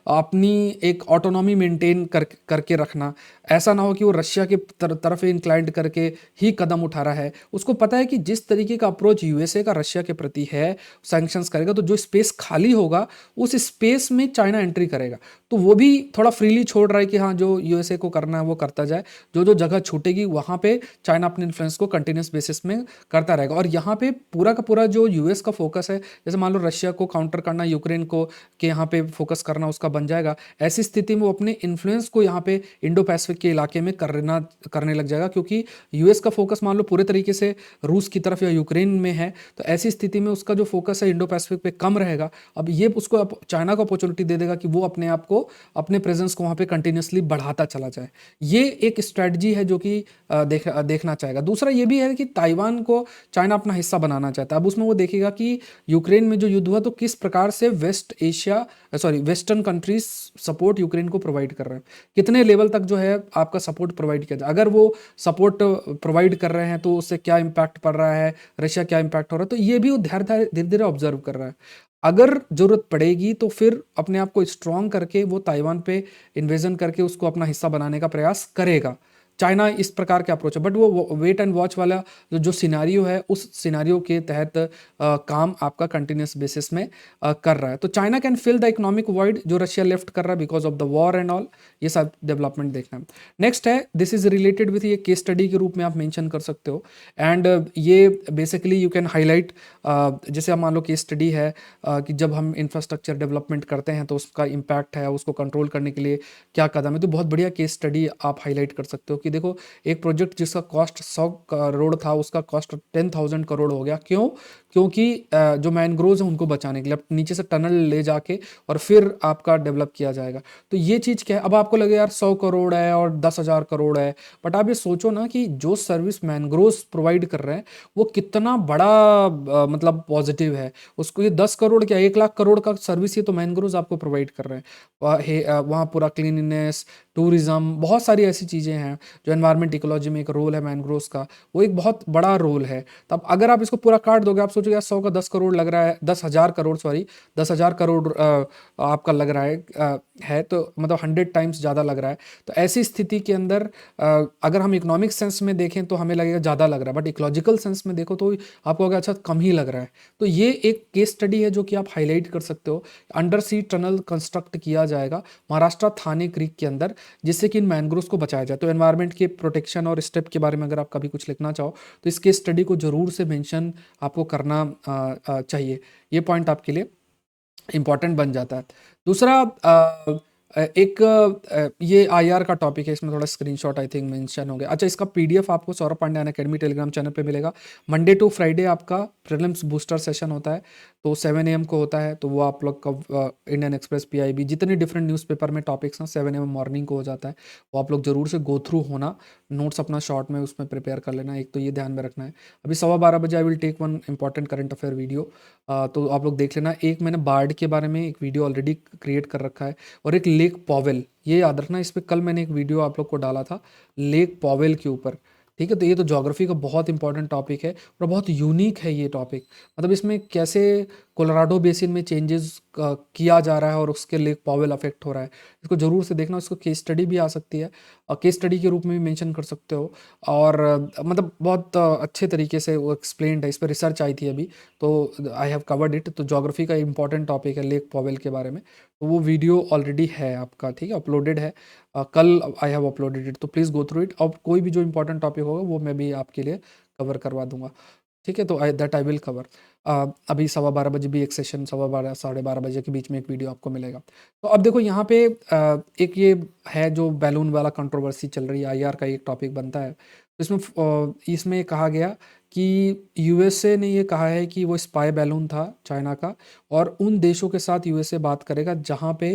अपनी एक ऑटोनॉमी मेंटेन करके रखना। ऐसा ना हो कि वो रशिया के तरफ इंक्लाइंड करके ही कदम उठा रहा है। उसको पता है कि जिस तरीके का अप्रोच यूएसए का रशिया के प्रति है, सैंक्शंस करेगा तो जो स्पेस खाली होगा उस स्पेस में चाइना एंट्री करेगा। तो वो भी थोड़ा फ्रीली छोड़ रहा है कि हाँ, जो यूएसए को करना है वो करता जाए, जो जो जगह छूटेगी वहाँ पे चाइना अपने इन्फ्लुएंस को कंटिन्यूस बेसिस में करता रहेगा। और यहाँ पे पूरा का पूरा जो यूएस का फोकस है, जैसे मान लो रशिया को काउंटर करना, यूक्रेन को के यहाँ पे फोकस करना उसका बन जाएगा, ऐसी स्थिति में वो अपने इन्फ्लुएंस को यहाँ पे इंडो पैसिफिक के इलाके में करने लग जाएगा, क्योंकि यूएस का फोकस मान लो पूरे तरीके से रूस की तरफ या यूक्रेन में है। तो ऐसी स्थिति में उसका जो फोकस है इंडो पैसिफिक पे कम रहेगा। अब ये उसको चाइना को अपॉर्चुनिटी दे देगा कि वो अपने आप को, अपने प्रेजेंस को वहाँ पे कंटिन्यूसली बढ़ाता चला जाए। ये एक स्ट्रेटजी है जो कि देखना चाहेगा। दूसरा ये भी है कि ताइवान को चाइना अपना हिस्सा बनाना चाहता है। अब उसमें वो देखेगा कि यूक्रेन में जो युद्ध हुआ तो किस प्रकार से वेस्टर्न कंट्रीज सपोर्ट यूक्रेन को प्रोवाइड कर रहे हैं, कितने लेवल तक जो है आपका सपोर्ट प्रोवाइड किया जाए। अगर वो सपोर्ट प्रोवाइड कर रहे हैं तो उससे क्या इम्पैक्ट पड़ रहा है, रशिया क्या इम्पैक्ट हो रहा है, तो ये भी वो धीरे धीरे ऑब्जर्व कर रहा है। अगर जरूरत पड़ेगी तो फिर अपने आप को स्ट्रांग करके वो ताइवान पे इन्वेजन करके उसको अपना हिस्सा बनाने का प्रयास करेगा। चाइना इस प्रकार के अप्रोच है, बट वो वेट एंड वॉच वाला जो सिनारियो है, उस सिनारियो के तहत काम आपका कंटिन्यूस बेसिस में कर रहा है। तो China can fill the economic void जो रशिया लेफ्ट कर रहा है because of the war and all. ये सब डेवलपमेंट देखना है। नेक्स्ट है, दिस इज रिलेटेड विथ, ये केस स्टडी के रूप में आप मेंशन कर सकते हो। एंड ये बेसिकली यू कैन हाईलाइट, जैसे आप मान लो केस स्टडी है कि जब हम इंफ्रास्ट्रक्चर डेवलपमेंट करते हैं तो उसका इम्पैक्ट है, उसको कंट्रोल करने के लिए क्या कदम है। तो बहुत बढ़िया केस स्टडी आप हाईलाइट कर सकते हो कि देखो, एक प्रोजेक्ट जिसका कॉस्ट 100 करोड़ था उसका कॉस्ट 10,000 करोड़ हो गया। क्यों? क्योंकि जो मैनग्रोव्स हैं उनको बचाने के लिए नीचे से टनल ले जाके और फिर आपका डेवलप किया जाएगा। तो ये चीज़ क्या है, अब आपको लगे यार 100 करोड़ है और 10,000 करोड़ है, बट आप ये सोचो ना कि जो सर्विस मैनग्रोव्स प्रोवाइड कर रहे हैं वो कितना बड़ा मतलब पॉजिटिव है। उसको ये 10 करोड़ क्या 1 लाख करोड़ का सर्विस ये तो मैनग्रोव्स आपको प्रोवाइड कर रहे हैं। वहाँ पूरा क्लीनिनेस, टूरिज्म, बहुत सारी ऐसी चीज़ें हैं जो एनवायरमेंट इकोलॉजी में एक रोल है मैनग्रोव्स का, वो एक बहुत बड़ा रोल है। तब अगर आप इसको पूरा काट दोगे, आप सोचोगे यार 100 का 10 करोड़ लग रहा है, 10,000 करोड़, सॉरी 10,000 करोड़ आपका लग रहा है तो मतलब 100 टाइम्स ज़्यादा लग रहा है। तो ऐसी स्थिति के अंदर अगर हम इकोनॉमिक सेंस में देखें तो हमें लगेगा ज़्यादा लग रहा है, बट इकोलॉजिकल सेंस में देखो तो आपको अगर अच्छा कम ही लग रहा है। तो ये एक केस स्टडी है जो कि आप हाईलाइट कर सकते हो। अंडर सी टनल कंस्ट्रक्ट किया जाएगा महाराष्ट्र थाने क्रीक के अंदर, जिससे कि इन मैनग्रोव्स को बचाया जाए। तो एनवायरनमेंट के प्रोटेक्शन और स्टेप के बारे में अगर आप कभी कुछ लिखना चाहो तो इस केस स्टडी को जरूर से मेंशन आपको करना चाहिए। ये पॉइंट आपके लिए इंपॉर्टेंट बन जाता है। दूसरा एक ये आईआर का टॉपिक है, इसमें थोड़ा स्क्रीनशॉट आई थिंक मेंशन हो गया। अच्छा, इसका पीडीएफ आपको Saurabh Pandey Unacademy Telegram channel पे मिलेगा। मंडे टू फ्राइडे आपका प्रीलिम्स बूस्टर सेशन होता है, तो 7 AM को होता है। तो वो आप लोग का इंडियन एक्सप्रेस, पीआईबी, जितने डिफरेंट न्यूज़पेपर में टॉपिक्स हैं 7 AM मॉर्निंग को हो जाता है। वो आप लोग जरूर से गो थ्रू होना, नोट्स अपना शॉर्ट में उसमें प्रिपेयर कर लेना। एक तो ये ध्यान में रखना है। अभी 12:15 बजे I will take one important current affair video, तो आप लोग देख लेना। एक मैंने बार्ड के बारे में एक वीडियो ऑलरेडी क्रिएट कर रखा है, और एक लेक पॉवेल, ये याद रखना। इस पर कल मैंने एक वीडियो आप लोग को डाला था लेक पॉवेल के ऊपर, ठीक है। तो ये तो ज्योग्राफी का बहुत इंपॉर्टेंट टॉपिक है और बहुत यूनिक है ये टॉपिक। मतलब इसमें कैसे कोलोराडो बेसिन में चेंजेस किया जा रहा है और उसके लेक पॉवेल अफेक्ट हो रहा है, इसको जरूर से देखना। इसको केस स्टडी भी आ सकती है, और केस स्टडी के रूप में भी मेंशन कर सकते हो। और मतलब बहुत अच्छे तरीके से वो एक्सप्लेन्ड है, इस पर रिसर्च आई थी अभी, तो आई हैव कवर्ड इट। तो ज्योग्राफी का इंपॉर्टेंट टॉपिक है लेक पॉवेल के बारे में, तो वो वीडियो ऑलरेडी है आपका, ठीक है, अपलोडेड है। कल आई हैव अपलोडेड इट, तो प्लीज़ गो थ्रू इट। अब कोई भी जो इंपॉर्टेंट टॉपिक होगा वो मैं भी आपके लिए कवर करवा दूंगा, ठीक है। तो आई विल कवर। अभी 12:15 बजे भी एक सेशन, 12:15 12:30 बजे के बीच में एक वीडियो आपको मिलेगा। तो अब देखो यहाँ पे एक ये है जो बैलून वाला कंट्रोवर्सी चल रही है, आईआर का एक टॉपिक बनता है। तो इसमें कहा गया कि यूएसए ने ये कहा है कि वो स्पाई बैलून था चाइना का, और उन देशों के साथ यूएसए बात करेगा जहाँ पे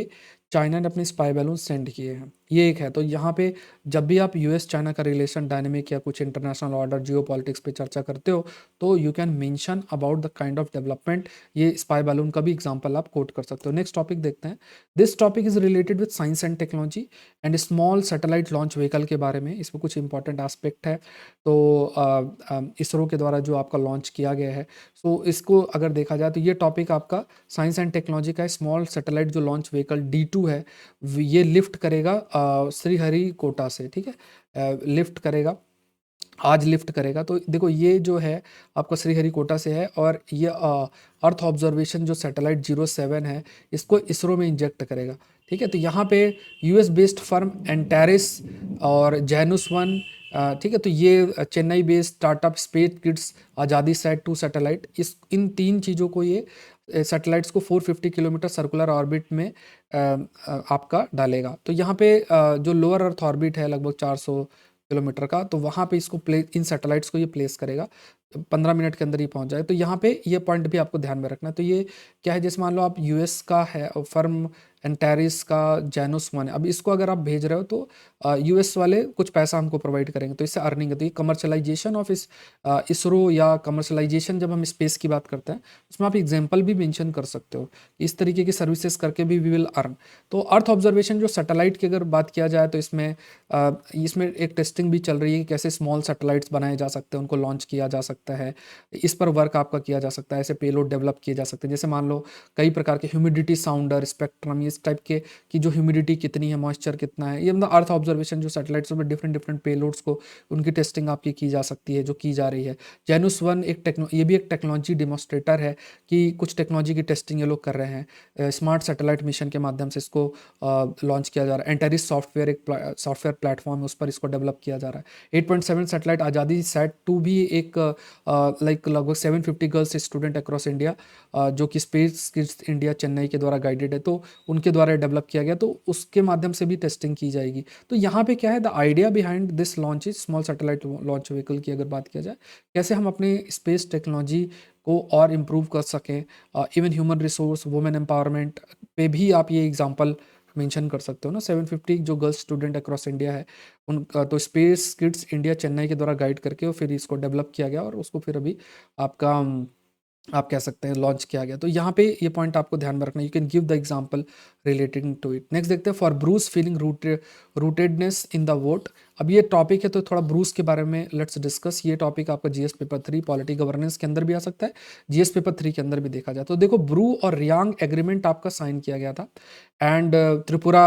चाइना ने अपने स्पाई बैलून सेंड किए हैं, ये एक है। तो यहाँ पे जब भी आप यूएस चाइना का रिलेशन डायनेमिक या कुछ इंटरनेशनल ऑर्डर जियो पॉलिटिक्स पे चर्चा करते हो, तो you can mention about the kind of development. ये स्पाई बैलून का भी एग्जांपल आप कोट कर सकते हो। नेक्स्ट टॉपिक देखते हैं। This topic is related with science and technology and small satellite launch vehicle के बारे में। इसमें कुछ इंपॉर्टेंट एस्पेक्ट है। तो इसरो के द्वारा जो आपका लॉन्च किया गया है, सो इसको अगर देखा जाए तो ये टॉपिक आपका साइंस एंड टेक्नोलॉजी का स्मॉल सैटेलाइट जो लॉन्च व्हीकल D2 है, ये लिफ्ट करेगा श्रीहरिकोटा से, ठीक है, लिफ्ट करेगा, आज लिफ्ट करेगा। तो देखो ये जो है आपका श्रीहरिकोटा से है, और ये अर्थ ऑब्जर्वेशन जो सैटेलाइट 07 है, इसको इसरो में इंजेक्ट करेगा, ठीक है। तो यहाँ पे यूएस बेस्ड फर्म एंटेरिस और जैनुस वन, ठीक है, तो ये Chennai based startup space kids, आज़ादी सैट 2 सैटेलाइट, इस इन 3 चीज़ों को ये सैटेलाइट्स को 450 किलोमीटर सर्कुलर ऑर्बिट में आपका डालेगा। तो यहाँ पे जो लोअर अर्थ ऑर्बिट है लगभग 400 किलोमीटर का, तो वहाँ पे इसको इन सैटेलाइट्स को ये प्लेस करेगा, 15 मिनट के अंदर ही पहुँच जाए। तो यहाँ पे ये पॉइंट भी आपको ध्यान में रखना है। तो ये क्या है, जैसे मान लो आप यूएस का है फर्म एंटेरिस का जैनुस वन है, अब इसको अगर आप भेज रहे हो तो यूएस वाले कुछ पैसा हमको प्रोवाइड करेंगे, तो इससे अर्निंग है। तो ये कमर्शलाइजेशन ऑफ इसरो, या कमर्शलाइजेशन जब हम स्पेस की बात करते हैं, उसमें आप एग्जाम्पल भी मेंशन कर सकते हो। इस तरीके की सर्विसेज करके भी वी विल अर्न। तो अर्थ ऑब्जर्वेशन जो सैटेलाइट की अगर बात किया जाए, तो इसमें एक टेस्टिंग भी चल रही है कि कैसे स्मॉल सैटेलाइट्स बनाए जा सकते हैं, उनको लॉन्च किया जा सकता है, इस पर वर्क आपका किया जा सकता है, ऐसे पेलोड डेवलप किए जा सकते हैं। जैसे मान लो कई प्रकार के ह्यूमिडिटी साउंडर, स्पेक्ट्रम, इस टाइप के कि जो ह्यूमिडिटी कितनी है, मॉइस्चर कितना है, ये मतलब अर्थ ऑब्जर्वेशन जो सैटेलाइट्स में डिफरेंट डिफरेंट पेलोड्स को, उनकी टेस्टिंग आपकी की जा सकती है, जो की जा रही है। जेनुस वन ये भी एक टेक्नोलॉजी डिमॉन्स्ट्रेटर है कि कुछ टेक्नोलॉजी की टेस्टिंग ये लोग कर रहे हैं। स्मार्ट सैटेलाइट मिशन के माध्यम से इसको लॉन्च किया जा रहा है। एंटेरिस सॉफ्टवेयर एक सॉफ्टवेयर प्लेटफॉर्म है, उस पर इसको डेवलप किया जा रहा है। 8.7 सैटेलाइट आज़ादी सैट 2 भी एक लाइक लगभग 750 गर्ल्स स्टूडेंट अक्रॉस इंडिया, जो कि स्पेस किड्स इंडिया चेन्नई के द्वारा गाइडेड है, तो उनके द्वारा डेवलप किया गया, तो उसके माध्यम से भी टेस्टिंग की जाएगी। तो यहाँ पे क्या है, the idea behind this launch is small satellite launch vehicle की अगर बात किया जाए, कैसे हम अपने स्पेस टेक्नोलॉजी को और इम्प्रूव कर सकें। Even human resource, women empowerment पे भी आप ये एग्जांपल मेंशन कर सकते हो ना। 750 जो गर्ल्स स्टूडेंट अक्रॉस इंडिया है, उनका तो स्पेस किड्स इंडिया चेन्नई के द्वारा गाइड करके और फिर इसको डेवलप किया गया, और उसको फिर अभी आपका आप कह सकते हैं लॉन्च किया गया। तो यहाँ पे ये पॉइंट आपको ध्यान में रखना, you can give the example relating to it. Next देखते हैं, for Brus feeling rootedness in the vote. अब ये टॉपिक है, तो थोड़ा ब्रूस के बारे में लेट्स डिस्कस। ये टॉपिक आपका जीएस पेपर 3 पॉलिटी गवर्नेंस के अंदर भी आ सकता है, जीएस पेपर 3 के अंदर भी देखा जाए। तो देखो, ब्रू और रियांग एग्रीमेंट आपका साइन किया गया था, एंड त्रिपुरा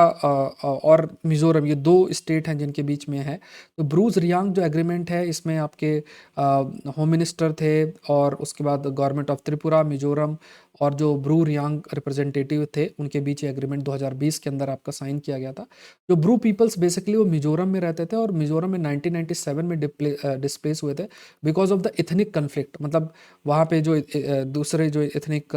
और मिजोरम, ये 2 स्टेट हैं जिनके बीच में है। तो ब्रूस रियांग जो एग्रीमेंट है, इसमें आपके होम मिनिस्टर थे, और उसके बाद गवर्नमेंट ऑफ त्रिपुरा, मिजोरम और जो ब्रू रियांग रिप्रेजेंटेटिव थे, उनके बीच एग्रीमेंट 2020 के अंदर आपका साइन किया गया था। जो ब्रू पीपल्स बेसिकली वो मिजोरम में रहते थे, और मिजोरम में 1997 में डिस्प्लेस हुए थे because of the ethnic conflict. मतलब वहाँ पे जो दूसरे जो इथनिक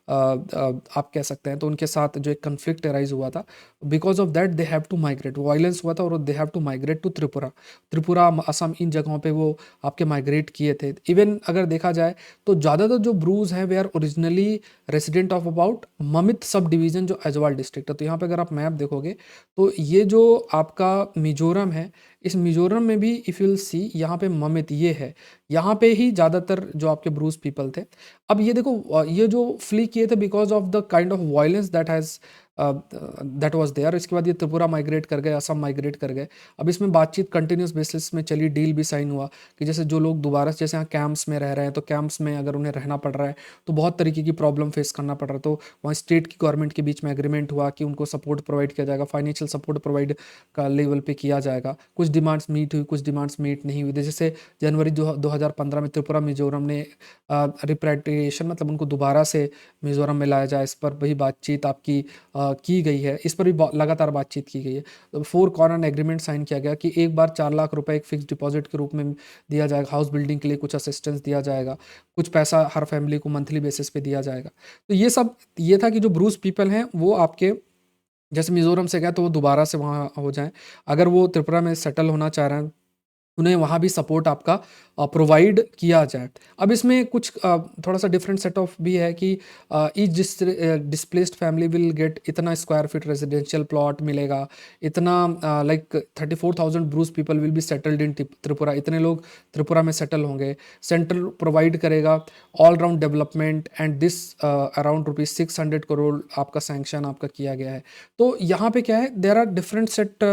आप कह सकते हैं, तो उनके साथ जो एक कन्फ्लिक्ट अराइज हुआ था, because of that they have to migrate, violence हुआ था, और they have to migrate to Tripura, Assam, इन जगहों पे वो आपके माइग्रेट किए थे। इवन अगर देखा जाए तो ज़्यादातर जो ब्रूज हैं वे are originally resident of about Mamit subdivision, जो अजवाल डिस्ट्रिक्ट है। तो यहाँ पे अगर आप मैप देखोगे, तो ये जो आपका मिजोरम है, इस मिजोरम में भी इफ़ यूल सी, यहाँ पे ममित ये है, यहाँ पे ही ज़्यादातर जो आपके ब्रूज पीपल थे। अब ये देखो, ये जो फ्ली किए थे because of the kind of violence that was there. इसके बाद ये त्रिपुरा माइग्रेट कर गए, असम माइग्रेट कर गए। अब इसमें बातचीत कंटिन्यूस बेसिस में चली, डील भी साइन हुआ कि जैसे जो लोग दोबारा से, जैसे यहाँ कैंप्स में रह रहे हैं, तो कैंप्स में अगर उन्हें रहना पड़ रहा है तो बहुत तरीके की प्रॉब्लम फेस करना पड़ रहा है। तो वहाँ स्टेट की गवर्नमेंट के बीच में एग्रीमेंट हुआ कि उनको सपोर्ट प्रोवाइड किया जाएगा, फाइनेंशियल सपोर्ट प्रोवाइड का लेवल पे किया जाएगा। कुछ डिमांड्स मीट हुई, कुछ डिमांड्स मीट नहीं हुई। जैसे जनवरी 2015 में त्रिपुरा मिजोरम ने रिपेट्रिएशन, मतलब उनको दोबारा से मिजोरम में लाया जाए, इस पर भी बातचीत आपकी की गई है। इस पर भी लगातार बातचीत की गई है। तो 4 कॉर्नर एग्रीमेंट साइन किया गया कि एक बार 4 लाख रुपए एक फिक्स डिपॉजिट के रूप में दिया जाएगा, हाउस बिल्डिंग के लिए कुछ असिस्टेंस दिया जाएगा, कुछ पैसा हर फैमिली को मंथली बेसिस पे दिया जाएगा। तो ये सब ये था कि जो ब्रूस पीपल हैं वो आपके, जैसे मिजोरम से गए तो वो दोबारा से वहाँ हो जाएं, अगर वो त्रिपुरा में सेटल होना चाह रहे हैं उन्हें वहाँ भी सपोर्ट आपका प्रोवाइड किया जाए। अब इसमें कुछ थोड़ा-सा डिफरेंट सेट ऑफ भी है कि each displaced family will get इतना स्क्वायर फीट रेजिडेंशियल प्लॉट मिलेगा, इतना like 34,000 Bruce people will be settled in Tripura, इतने लोग त्रिपुरा में सेटल होंगे। सेंट्रल प्रोवाइड करेगा all round development and this around rupees 600 crore आपका सैंक्शन आपका किया गया है। तो यहाँ पे क्या है, देयर आर डिफरेंट सेट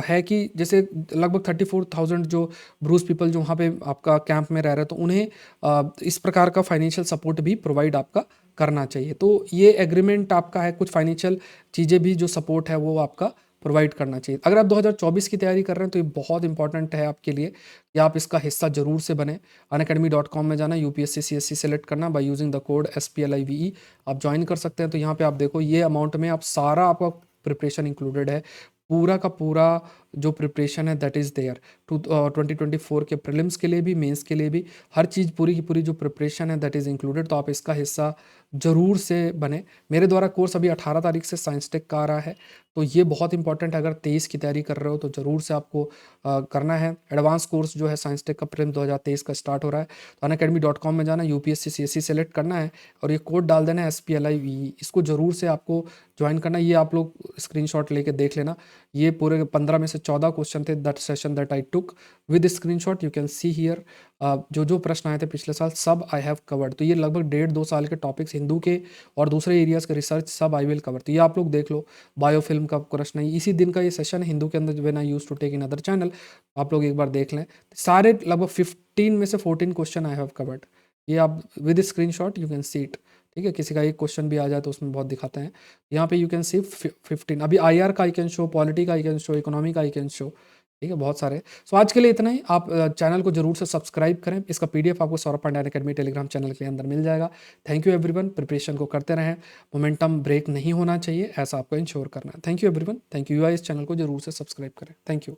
है कि जैसे लगभग 34,000 जो ब्रूस पीपल जो वहाँ पे आपका कैंप में रह रहे हैं, तो उन्हें इस प्रकार का फाइनेंशियल सपोर्ट भी प्रोवाइड आपका करना चाहिए। तो ये एग्रीमेंट आपका है, कुछ फाइनेंशियल चीज़ें भी जो सपोर्ट है वो आपका प्रोवाइड करना चाहिए। अगर आप 2024 की तैयारी कर रहे हैं तो ये बहुत इंपॉर्टेंट है आपके लिए कि आप इसका हिस्सा जरूर से बने। unacademy.com में जाना, यूपीएससी सीएससी सेलेक्ट करना, by using the code SPLIVE आप ज्वाइन कर सकते हैं। तो यहाँ पे आप देखो ये अमाउंट में आप सारा आपका प्रिपरेशन इंक्लूडेड है, पूरा का पूरा जो प्रिपरेशन है दैट इज़ देयर। 2024 के प्रीलिम्स के लिए भी, मेंस के लिए भी, हर चीज़ पूरी की पूरी जो प्रिपरेशन है दैट इज़ इंक्लूडेड। तो आप इसका हिस्सा ज़रूर से बने। मेरे द्वारा कोर्स अभी 18 तारीख से साइंस टेक का आ रहा है, तो ये बहुत इंपॉर्टेंट है। अगर 23 की तैयारी कर रहे हो तो ज़रूर से आपको करना है। एडवांस कोर्स जो है साइंस टेक का प्रीलिम 2023 का स्टार्ट हो रहा है। तो unacademy.com में जाना, यूपीएससी सीएससी सेलेक्ट करना है और ये कोड डाल देना है SPLIVE, इसको ज़रूर से आपको ज्वाइन करना है। ये आप लोग स्क्रीनशॉट लेके देख लेना। ये पूरे 15 में से 14 क्वेश्चन थे that session that I took with screenshot, you can see here. जो जो प्रश्न आए थे पिछले साल सब आई हैव कवर्ड। तो ये लगभग 1.5-2 साल के टॉपिक्स हिंदू के और दूसरे एरियाज़ के रिसर्च सब आई विल कवर। तो ये आप लोग देख लो। बायोफिल्म का प्रश्न है, इसी दिन का ये सेशन है हिंदू के अंदर, when I used to take in other channel. आप लोग एक बार देख लें। सारे लगभग 15 में से 14 क्वेश्चन आई हैव कवर्ड। ये आप with screenshot you can see it. ठीक है, किसी का एक क्वेश्चन भी आ जाए तो उसमें बहुत दिखाते हैं। यहाँ पे यू कैन सी 15। अभी IR का आई कैन शो, पॉलिटी का आई कैन शो, इकोनॉमी का आई कैन शो। ठीक है, बहुत सारे। सो आज के लिए इतना ही। आप चैनल को जरूर से सब्सक्राइब करें। इसका PDF आपको Saurabh Pandya academy telegram channel के अंदर मिल जाएगा। Thank you everyone. प्रिपरेशन को करते रहें, मोमेंटम ब्रेक नहीं होना चाहिए, ऐसा आपको इंश्योर करना है। Thank you everyone, thank you. इस चैनल को जरूर से सब्सक्राइब करें। Thank you.